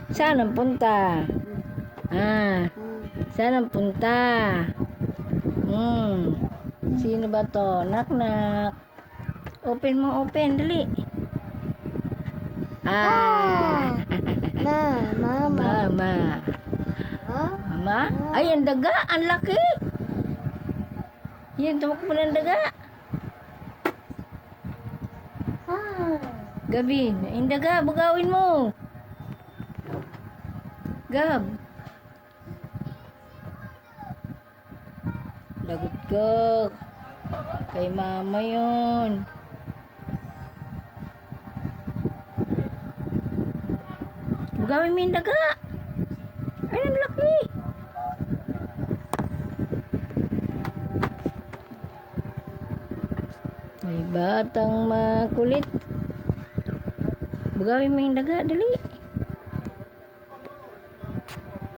Saan ang punta? Ah, saan ang punta? Sino ba to? Knock knock. Open mo, open. Dali. Mama. Mama. Mama? Ay, ang daga. Ang laki. Yan, tumakbo ng daga. Gabi, ang daga. Bugawin mo. Gab. Lagot ka. Kay mama yun. Bugawin mo yung daga. Ay, ang laki. Ay, batang makulit. Bugawin mo yung daga, dali.